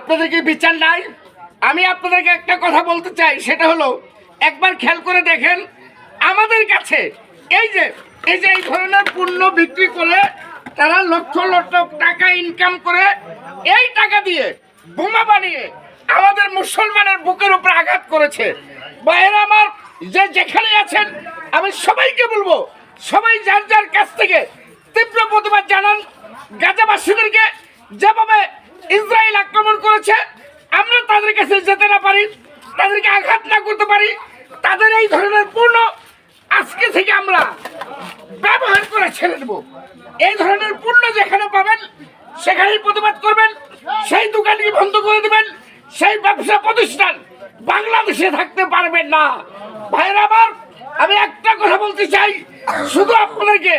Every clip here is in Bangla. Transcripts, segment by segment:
আপনাদেরকে বিচার নাই। আমি আপনাদেরকে একটা কথা বলতে চাই, সেটা হলো একবার খেয়াল করে দেখেন আমাদের কাছে এই যে এই ধরনের পণ্য বিক্রি করে তারা লক্ষ লক্ষ টাকা ইনকাম করে, এই টাকা দিয়ে বোমা বানিয়ে আমাদের মুসলমানের বুকের উপর আঘাত করেছে। ভাইয়েরা আমার, যেখানে আছেন আমি সবাইকে বলবো, সবাই যার যার কাছ থেকে তীব্র প্রতিবাদ জানান। গাজাবাসীদেরকে যেভাবে ইসরায়েল আক্রমণ করেছে, আমরা তাদের কাছে যেতে না পারি, তাদেরকে আঘাত না করতে পারি, তাদের এই ধরনের পণ্য আজকে থেকে আমরা ব্যবহার করে ছেড়ে দেব। এই ধরনের পণ্য যেখানে পাবেন সেখানেই প্রতিবাদ করবেন, সেই দোকানকে বন্ধ করে দেবেন, সেই ব্যবসা প্রতিষ্ঠান বাংলাদেশে থাকতে পারবেন না। ভাইয়েরা আমার, আমি একটা কথা বলতে চাই, শুধু আপনাদেরকে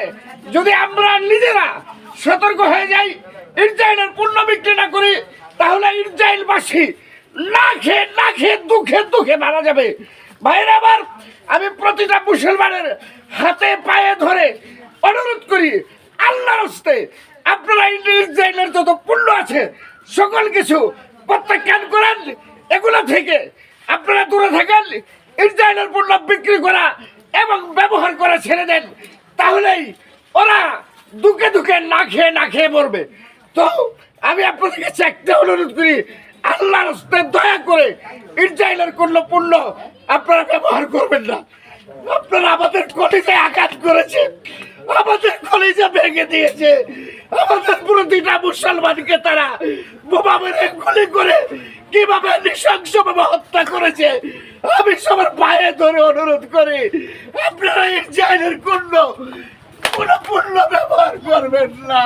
যদি আমরা নিজেরা সতর্ক হয়ে যাই, ইসরায়েলের পণ্য বিক্রি না করি, তাহলে ইসরায়েলবাসী না খেয়ে দুঃখে মারা যাবে। ভাইয়েরা আমার, আমি প্রতিটা মুসলমানের হাতে পায়ে ধরে অনুরোধ করি, আল্লাহর হস্তে আপনারা ইসরায়েলের যত পণ্য আছে সকল কিছু প্রত্যাখ্যান করেন, এগুলো থেকে আপনারা দূরে থাকেন, ইসরায়েলের পণ্য বিক্রি করা এবং ব্যবহার করা ছেড়ে দেন, তাহলেই ওরা দুঃখে না খেয়ে মরবে। তো আমি আপনাদের কাছে একটা অনুরোধ করি, আল্লাহর হস্তে দয়া করে ইসরায়েলের কোনো পণ্য আপনারা ব্যবহার করবেন না। আপনারা আমাদের কলিজায় আঘাত করেছে, আমাদের কলিজা ভেঙে দিয়েছে, আমাদের প্রতিটা মুসলমানকে তারা বোমা মেরে গুলি করে কিভাবে নৃশংসভাবে হত্যা করেছে। আমি সবার পায়ে ধরে অনুরোধ করি, আপনারা ইসরায়েলের কোনো পণ্য ব্যবহার করবেন না।